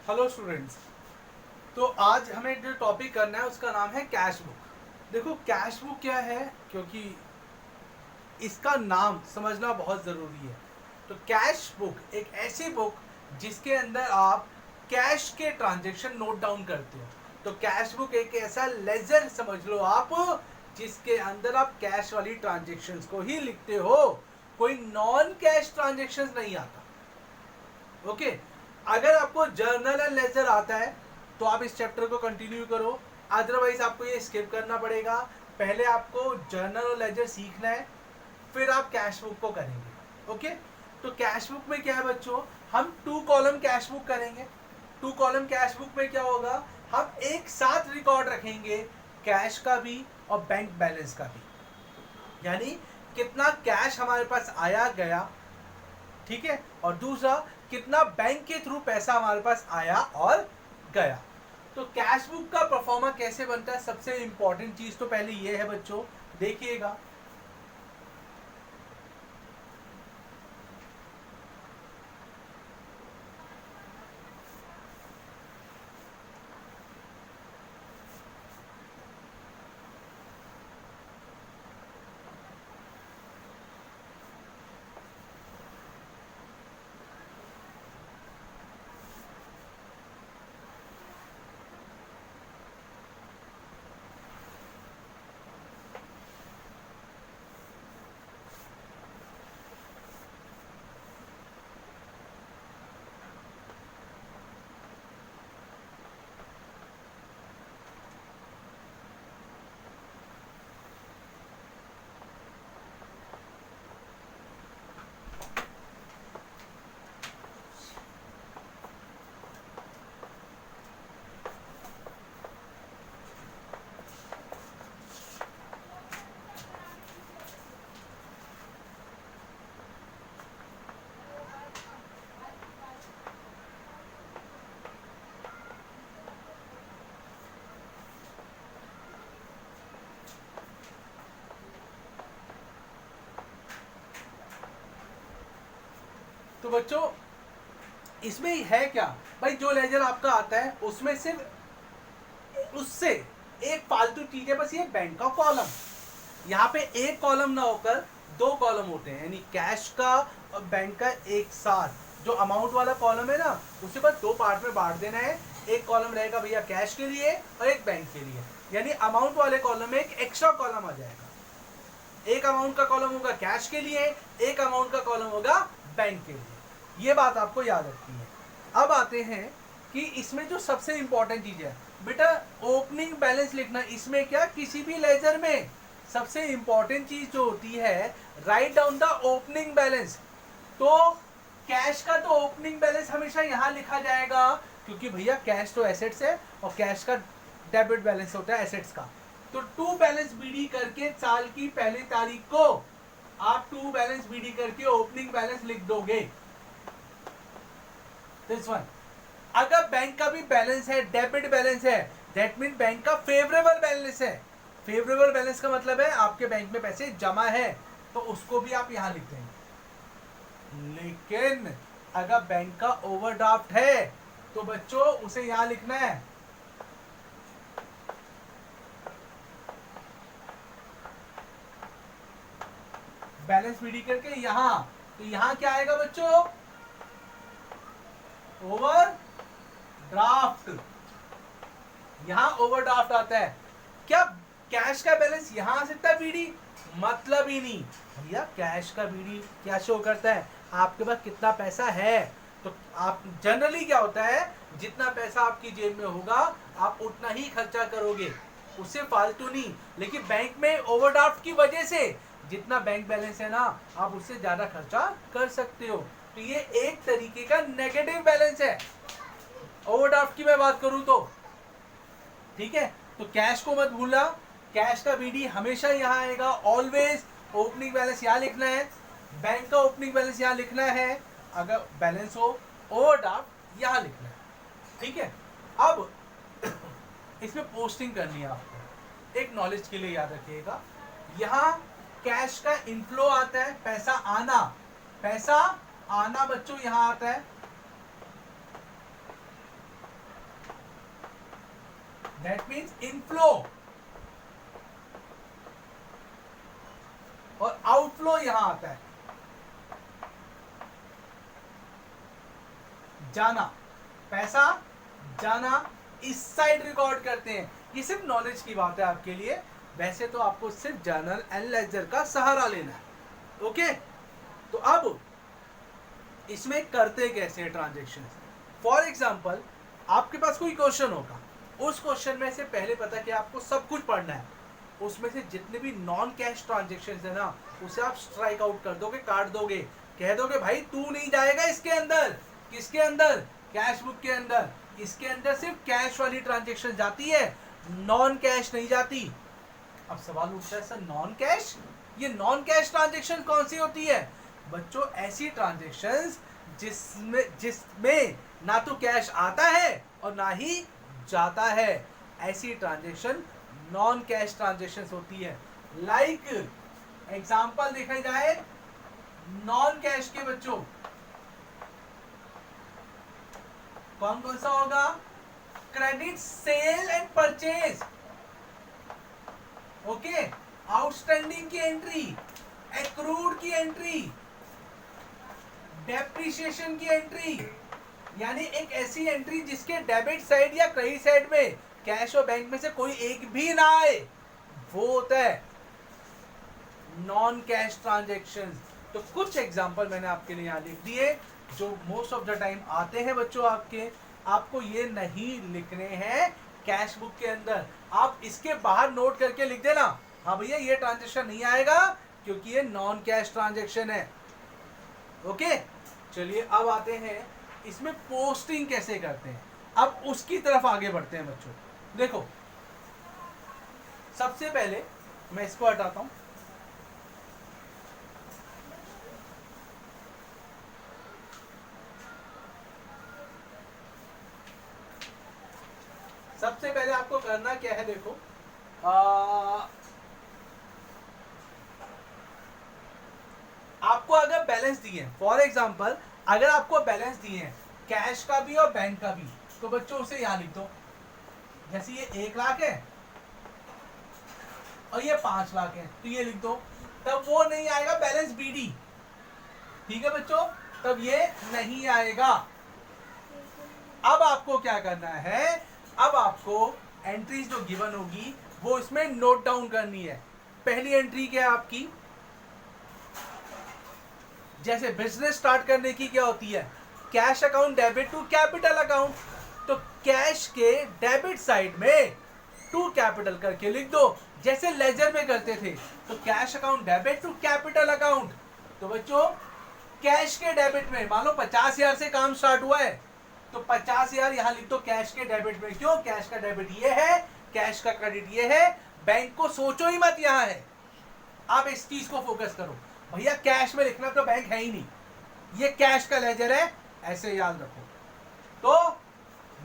Hello students. तो आज हमें जो टॉपिक करना है उसका नाम है कैश बुक। देखो कैश बुक क्या है, क्योंकि इसका नाम समझना बहुत ज़रूरी है। तो कैश बुक एक ऐसी बुक जिसके अंदर आप कैश के ट्रांजैक्शन नोट डाउन करते हो। तो कैश बुक एक ऐसा लेजर समझ लो आप, जिसके अंदर आप कैश वाली ट्रांजैक्शंस को ही लिखते हो, कोई नॉन कैश ट्रांजैक्शंस नहीं आता। ओके, अगर आपको जर्नल एंड लेजर आता है तो आप इस चैप्टर को कंटिन्यू करो, अदरवाइज आपको ये स्किप करना पड़ेगा। पहले आपको जर्नल और लेजर सीखना है, फिर आप कैश बुक को करेंगे। ओके, तो कैश बुक में क्या है बच्चों, हम 2 कॉलम कैश बुक करेंगे। 2 कॉलम कैश बुक में क्या होगा, हम एक साथ रिकॉर्ड रखेंगे, कैश का भी और बैंक बैलेंस का भी, यानी कितना कैश हमारे पास आया गया, ठीक है, और दूसरा कितना बैंक के थ्रू पैसा हमारे पास आया और गया। तो कैश बुक का परफॉर्मा कैसे बनता है, सबसे इंपॉर्टेंट चीज तो पहले ये है बच्चों, देखिएगा। तो बच्चों इसमें है क्या भाई, जो लेजर आपका आता है उसमें सिर्फ उससे एक फालतू चीज है, बस ये बैंक का कॉलम। यहाँ पे एक कॉलम ना होकर 2 कॉलम होते हैं, यानी कैश का और बैंक का एक साथ। जो अमाउंट वाला कॉलम है ना, उसे बस 2 पार्ट में बांट देना है। एक कॉलम रहेगा भैया कैश के लिए और एक बैंक के लिए, यानी अमाउंट वाले कॉलम में एक एक्स्ट्रा कॉलम आ जाएगा। एक अमाउंट का कॉलम होगा कैश के लिए, एक अमाउंट का कॉलम होगा बैंक के लिए। ये बात आपको याद रखनी है। अब आते हैं कि इसमें जो सबसे इंपॉर्टेंट चीज है बेटा, ओपनिंग बैलेंस लिखना। इसमें क्या, किसी भी लेजर में सबसे इंपॉर्टेंट चीज जो होती है, write down the opening balance. तो कैश का तो ओपनिंग बैलेंस हमेशा यहां लिखा जाएगा, क्योंकि भैया कैश तो एसेट्स है और कैश का डेबिट बैलेंस होता है एसेट्स का। तो टू बैलेंस बीडी करके साल की पहली तारीख को आप टू बैलेंस बीडी करके ओपनिंग बैलेंस लिख दोगे, दिस वन। अगर बैंक का भी बैलेंस है, डेबिट बैलेंस है, दैट मीन बैंक का फेवरेबल बैलेंस है। फेवरेबल बैलेंस का मतलब है आपके बैंक में पैसे जमा है, तो उसको भी आप यहां लिख देंगे। लेकिन अगर बैंक का ओवरड्राफ्ट है तो बच्चों उसे यहां लिखना है, बैलेंस बीडी करके यहां। तो यहां क्या आएगा बच्चों, ओवर ड्राफ्ट। यहां ओवरड्राफ्ट आता है। क्या कैश का बैलेंस यहां आ सकता है बीडी? मतलब ही नहीं भैया, कैश का बीडी क्या शो करता है, आपके पास कितना पैसा है। तो आप जनरली क्या होता है, जितना पैसा आपकी जेब में होगा आप उतना ही खर्चा करोगे, उससे फालतू नहीं। लेकिन बैंक में ओवरड्राफ्ट की वजह से जितना बैंक बैलेंस है ना, आप उससे ज्यादा खर्चा कर सकते हो। तो ये एक तरीके का नेगेटिव बैलेंस है ओवरड्राफ्ट की मैं बात करूं तो, ठीक है। तो कैश को मत भूलना, कैश का बीडी हमेशा यहां आएगा, ऑलवेज। ओपनिंग बैलेंस यहां लिखना है, बैंक का ओपनिंग बैलेंस यहां लिखना है, अगर बैलेंस हो। ओवरड्राफ्ट यहां लिखना है, ठीक है। अब इसमें पोस्टिंग करनी है आपको, एक नॉलेज के लिए याद रखिएगा। यहां कैश का इनफ्लो आता है, पैसा आना, पैसा आना बच्चों यहां आता है। दैट मीन्स इनफ्लो, और आउटफ्लो यहां आता है जाना, पैसा जाना, इस साइड रिकॉर्ड करते हैं। ये सिर्फ नॉलेज की बात है आपके लिए, वैसे तो आपको सिर्फ जर्नल एंड लेजर का सहारा लेना है। ओके, तो अब इसमें करते कैसे हैं ट्रांजेक्शन। फॉर एग्जाम्पल आपके पास कोई क्वेश्चन होगा, उस क्वेश्चन में से पहले पता कि आपको सब कुछ पढ़ना है, उसमें से जितने भी नॉन कैश ट्रांजेक्शन है ना, उसे आप स्ट्राइक आउट कर दोगे, काट दोगे, कह दोगे भाई तू नहीं जाएगा इसके अंदर। किसके अंदर? कैश बुक के अंदर। इसके अंदर सिर्फ कैश वाली ट्रांजेक्शन जाती है, नॉन कैश नहीं जाती। अब सवाल उठता है सर नॉन कैश, ये नॉन कैश ट्रांजेक्शन कौन सी होती है? बच्चों ऐसी ट्रांजेक्शंस जिसमें ना तो कैश आता है और ना ही जाता है, ऐसी ट्रांजेक्शन नॉन कैश ट्रांजेक्शंस होती है। लाइक एग्जांपल देखा जाए नॉन कैश के बच्चों, कौन कौन सा होगा? Credit sale and purchase, okay, outstanding की एंट्री, एक्रूड की एंट्री, डेप्रिसिएशन की एंट्री, यानी एक ऐसी एंट्री जिसके डेबिट साइड या क्रेडिट साइड में कैश और बैंक में से कोई एक भी ना आए, वो होता है नॉन कैश ट्रांजेक्शन। तो कुछ एग्जांपल मैंने आपके लिए यहां लिख दिए जो मोस्ट ऑफ द टाइम आते हैं बच्चों आपके, आपको ये नहीं लिखने हैं कैश बुक के अंदर, आप इसके बाहर नोट करके लिख देना, हाँ भैया ये ट्रांजेक्शन नहीं आएगा क्योंकि ये नॉन कैश ट्रांजेक्शन है। ओके, चलिए अब आते हैं इसमें पोस्टिंग कैसे करते हैं, अब उसकी तरफ आगे बढ़ते हैं बच्चों। देखो सबसे पहले मैं इसको हटाता हूं, सबसे पहले आपको करना क्या है, देखो आपको अगर बैलेंस दिए हैं, फॉर एग्जांपल अगर आपको बैलेंस दिए हैं कैश का भी और बैंक का भी, तो बच्चों उसे यहां लिख दो। जैसे ये 1 लाख है और ये 5 लाख है, तो ये लिख दो, तब वो नहीं आएगा बैलेंस बीडी, ठीक है बच्चों, तब ये नहीं आएगा। अब आपको क्या करना है, अब आपको एंट्रीज जो गिवन होगी वो इसमें नोट डाउन करनी है। पहली एंट्री क्या है आपकी, जैसे बिजनेस स्टार्ट करने की क्या होती है, cash account debit to capital account, तो कैश के डेबिट साइड में टू कैपिटल करके लिख दो, जैसे लेजर में करते थे, तो cash account debit to capital account. तो बच्चों कैश के डेबिट में मान लो 50,000 से काम स्टार्ट हुआ है, तो 50,000 यहां लिख दो कैश के डेबिट में, क्यों? कैश का डेबिट ये है, कैश का क्रेडिट ये है, बैंक को सोचो ही मत यहां है, आप इस चीज को फोकस करो, भैया कैश में लिखना तो बैंक है ही नहीं, ये कैश का लेजर है, ऐसे याद रखो। तो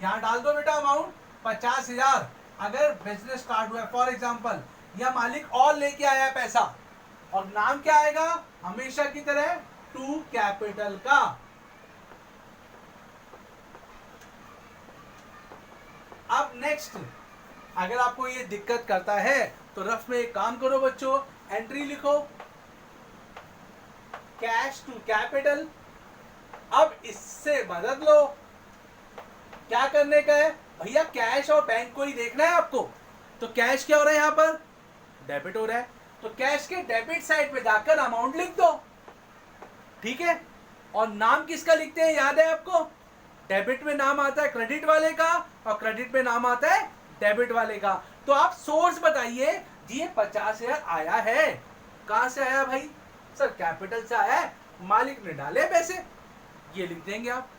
यहां डाल दो बेटा अमाउंट 50,000, अगर बिजनेस स्टार्ट हुआ है फॉर एग्जांपल, या मालिक और लेके आया है पैसा, और नाम क्या आएगा हमेशा की तरह टू कैपिटल का। अब नेक्स्ट, अगर आपको ये दिक्कत करता है तो रफ में एक काम करो बच्चों, एंट्री लिखो कैश टू कैपिटल। अब इससे मदद लो, क्या करने का है भैया, कैश और बैंक को ही देखना है आपको, तो कैश क्या हो रहा है यहां पर, डेबिट हो रहा है, तो कैश के डेबिट साइड पे जाकर अमाउंट लिख दो, ठीक है। और नाम किसका लिखते हैं याद है आपको, डेबिट में नाम आता है क्रेडिट वाले का और क्रेडिट में नाम आता है डेबिट वाले का। तो आप सोर्स बताइए जी, ये 50,000 आया है, कहां से आया भाई, सर कैपिटल से आया है, मालिक ने डाले पैसे, ये लिख देंगे आप।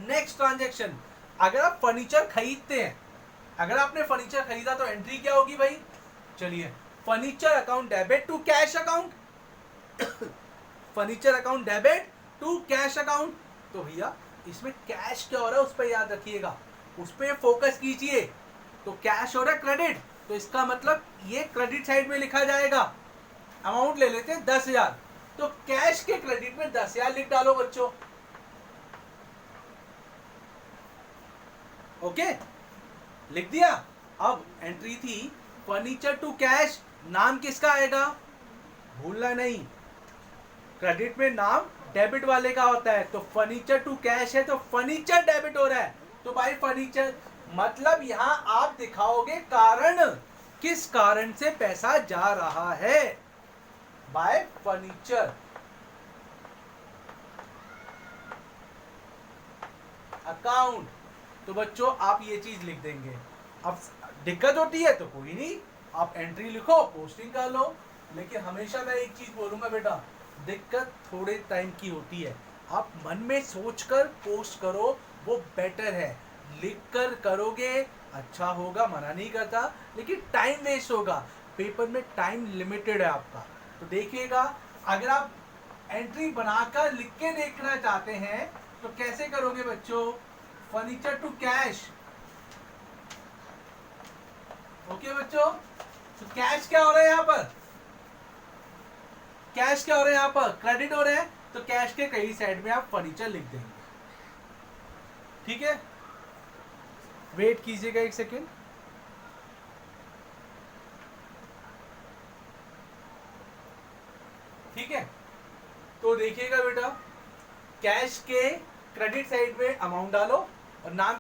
नेक्स्ट ट्रांजैक्शन, अगर आप फर्नीचर खरीदते हैं, अगर आपने फर्नीचर खरीदा तो एंट्री क्या होगी भाई, चलिए furniture account debit to cash account furniture account debit to cash account. तो भैया इसमें कैश क्या हो रहा है उस पर याद रखिएगा, उस पर फोकस कीजिए। तो कैश हो रहा है क्रेडिट, तो इसका मतलब ये क्रेडिट साइड में लिखा जाएगा। अमाउंट ले लेते हैं 10,000, तो कैश के क्रेडिट में 10,000 लिख डालो बच्चों, ओके। लिख दिया। अब एंट्री थी फर्नीचर टू कैश, नाम किसका आएगा, भूलना नहीं, क्रेडिट में नाम डेबिट वाले का होता है। तो फर्नीचर टू कैश है तो फर्नीचर डेबिट हो रहा है, तो भाई फर्नीचर मतलब यहां आप दिखाओगे कारण, किस कारण से पैसा जा रहा है, बाय फर्नीचर। अकाउंट, तो बच्चों आप ये चीज लिख देंगे। अब दिक्कत होती है तो कोई नहीं, आप एंट्री लिखो, पोस्टिंग कर लो, लेकिन हमेशा मैं एक चीज बोलूंगा बेटा, दिक्कत थोड़े टाइम की होती है, आप मन में सोचकर पोस्ट करो, वो बेटर है। लिख कर करोगे अच्छा होगा, मना नहीं करता, लेकिन टाइम वेस्ट होगा, पेपर में टाइम लिमिटेड है आपका। तो देखिएगा, अगर आप एंट्री बनाकर लिख के देखना चाहते हैं तो कैसे करोगे बच्चों, फर्नीचर टू कैश। ओके बच्चों, तो कैश क्या हो रहा है यहां पर, कैश क्या हो रहा है यहां पर, क्रेडिट हो रहा है, तो कैश के कई साइड में आप फर्नीचर लिख देंगे। ठीक है, वेट कीजिएगा एक सेकेंड। ठीक है, तो देखिएगा बेटा, कैश के क्रेडिट साइड में अमाउंट डालो और नाम